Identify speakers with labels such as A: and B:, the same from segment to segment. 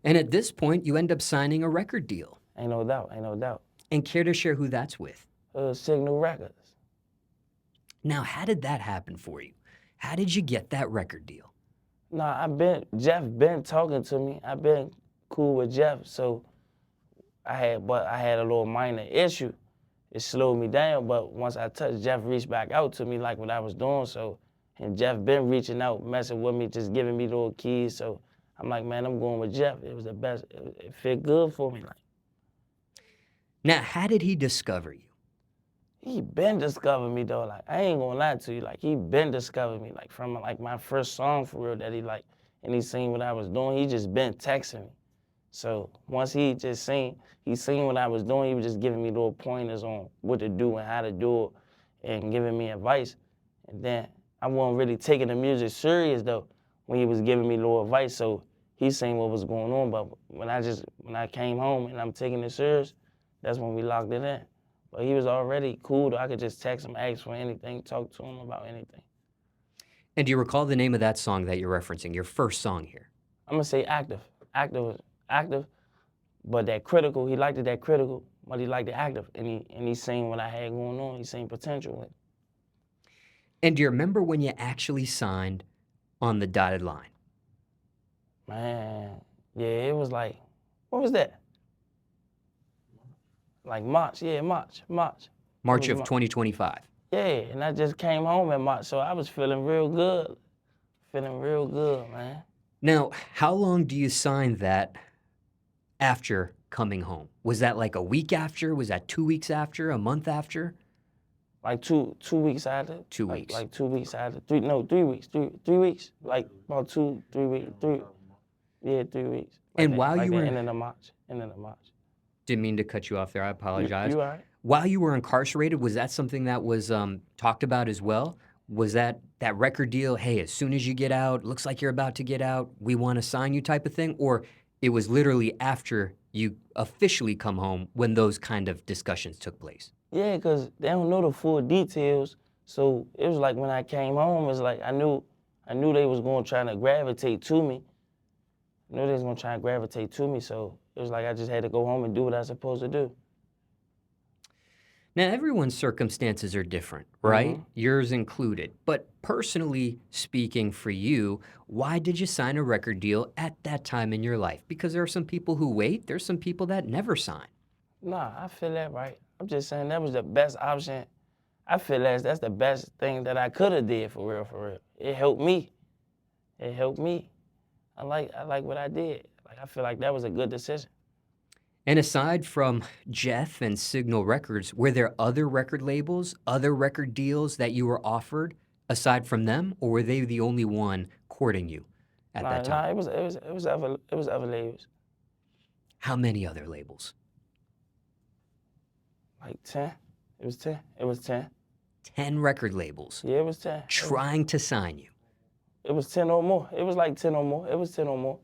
A: And at this point, you end up signing a record deal.
B: Ain't no doubt, ain't no doubt.
A: And care to share who that's with?
B: Signal Records.
A: Now, how did that happen for you? How did you get that record deal?
B: Nah, Jeff been talking to me. I been cool with Jeff, so I had a little minor issue. It slowed me down, but once I touched, Jeff reached back out to me like what I was doing, so, and Jeff been reaching out, messing with me, just giving me little keys, so I'm like, man, I'm going with Jeff. It was the best, it fit good for me. Like,
A: now, how did he discover you?
B: he been discovering me though, like, I ain't gonna lie to you, like, he been discovering me, like, from like my first song for real that he like, and he seen what I was doing, he just been texting me. So once he seen what I was doing, he was just giving me little pointers on what to do and how to do it and giving me advice. And then I wasn't really taking the music serious though when he was giving me little advice. So he seen what was going on. But when I came home and I'm taking it serious, that's when we locked it in. But he was already cool though. I could just text him, ask for anything, talk to him about anything.
A: And do you recall the name of that song that you're referencing, your first song here?
B: I'm gonna say active. Active, but that critical, he liked it that critical, but he liked it active, and he seen what I had going on, he seen potential in it.
A: And do you remember when you actually signed on the dotted line?
B: Man, yeah, it was like, what was that? Like March, yeah, March.
A: March of 2025.
B: Yeah, and I just came home in March, so I was feeling real good, man.
A: Now, how long do you sign that after coming home? Was that like a week after? Was that 2 weeks after? A month after?
B: Like two weeks after.
A: 2 weeks.
B: Like 2 weeks after. 3 weeks. 3 weeks. Like about 2, 3 weeks. 3. Yeah, 3 weeks. Like
A: And while you were
B: in the March.
A: Didn't mean to cut you off there. I apologize.
B: You all right?
A: While you were incarcerated, was that something that was talked about as well? Was that record deal, hey, as soon as you get out, looks like you're about to get out, we want to sign you type of thing? Or it was literally after you officially come home when those kind of discussions took place?
B: Yeah, because they don't know the full details. So it was like when I came home, it's like I knew they was going to try to gravitate to me. I knew they was going to try to gravitate to me, so it was like I just had to go home and do what I was supposed to do.
A: Now, everyone's circumstances are different, right?
B: Mm-hmm.
A: Yours included. But personally speaking for you, why did you sign a record deal at that time in your life? Because there are some people who wait. There's some people that never sign.
B: Nah, I feel that right. I'm just saying that was the best option. I feel that's the best thing that I could have did for real. It helped me. I like what I did. Like I feel like that was a good decision.
A: And aside from Jeff and Signal Records, were there other record labels, other record deals that you were offered aside from them, or were they the only one courting you at that time?
B: Nah, it was other labels.
A: How many other labels?
B: Like 10. It was 10.
A: 10 record labels.
B: Yeah, it was 10.
A: Trying to sign you.
B: It was 10 or more. It was like 10 or more. It was 10 or more.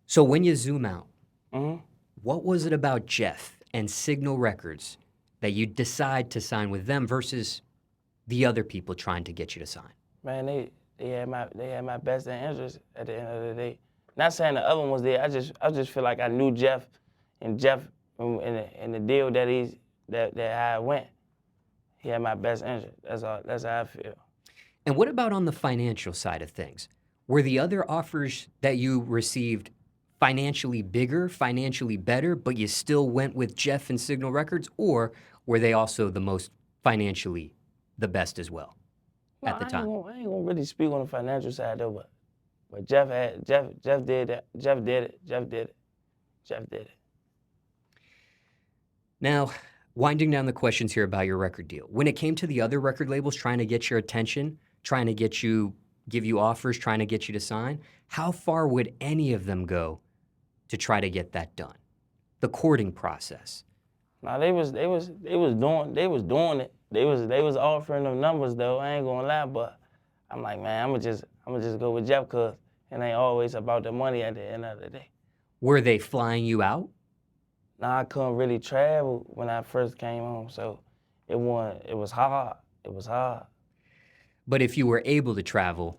A: So when you zoom out,
B: Mm-hmm.
A: what was it about Jeff and Signal Records that you decide to sign with them versus the other people trying to get you to sign?
B: Man, they had my best interest at the end of the day. Not saying the other one was there. I just feel like I knew Jeff, and Jeff in the deal that I went, he had my best interest. That's all. That's how I feel.
A: And what about on the financial side of things? Were the other offers that you received financially bigger, financially better, but you still went with Jeff and Signal Records, or were they also the most financially the best as well at the time?
B: I ain't gonna really speak on the financial side though, but Jeff did that. Jeff did it.
A: Now, winding down the questions here about your record deal. When it came to the other record labels trying to get your attention, trying to give you offers, trying to get you to sign, how far would any of them go to try to get that done? The courting process.
B: Nah, they was doing it. They was offering them numbers though. I ain't gonna lie, but I'm like, man, I'ma just go with Jeff, cause it ain't always about the money at the end of the day.
A: Were they flying you out?
B: Nah, I couldn't really travel when I first came home, so it was hard. It was hard.
A: But if you were able to travel,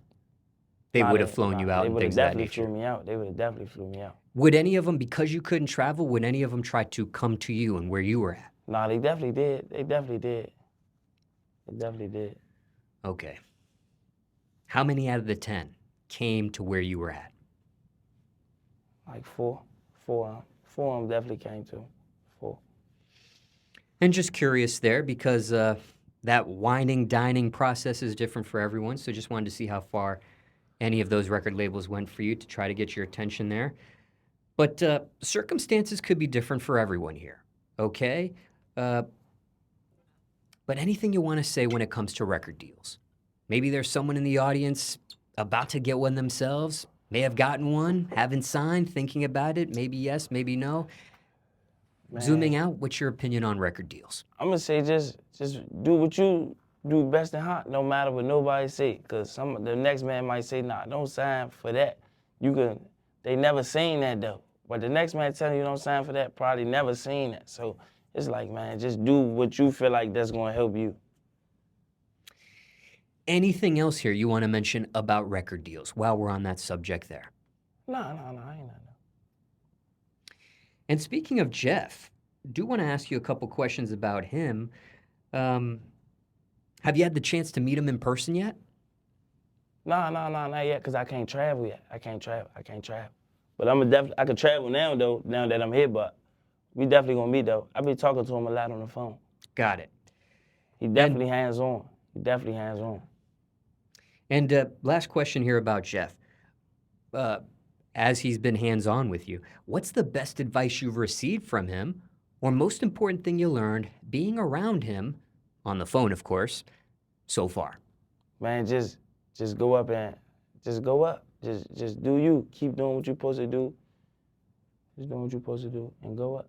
A: They would have flown you out
B: They
A: and
B: would have
A: things of that
B: definitely
A: nature.
B: flew me out. They would have definitely flew me out.
A: Would any of them, because you couldn't travel, would any of them try to come to you and where you were at?
B: Nah, they definitely did. They definitely did. They definitely did.
A: Okay. How many out of the 10 came to where you were at?
B: Like four. Four of them definitely came to. 4.
A: And just curious there because that whining, dining process is different for everyone. So just wanted to see how far any of those record labels went for you to try to get your attention there. But circumstances could be different for everyone here, okay? But anything you want to say when it comes to record deals? Maybe there's someone in the audience about to get one themselves, may have gotten one, haven't signed, thinking about it, maybe yes, maybe no.
B: Man,
A: Zooming out, what's your opinion on record deals?
B: I'm gonna say just do what you do best and hot, no matter what nobody say. Cause the next man might say, nah, don't sign for that. They never seen that though. But the next man telling you don't sign for that probably never seen that. So it's like, man, just do what you feel like that's gonna help you.
A: Anything else here you want to mention about record deals while we're on that subject there?
B: Nah, I ain't nothing.
A: And speaking of Jeff, do want to ask you a couple questions about him. Have you had the chance to meet him in person yet?
B: Nah, not yet, cause I can't travel yet. I can't travel. But I can travel now though, now that I'm here, but we definitely gonna meet though. I be talking to him a lot on the phone.
A: Got it.
B: He definitely hands-on.
A: And last question here about Jeff. As he's been hands-on with you, what's the best advice you've received from him, or most important thing you learned being around him, on the phone, of course, so far?
B: Man, just go up and just go up. Just do you. Keep doing what you're supposed to do. Just doing what you're supposed to do and go up.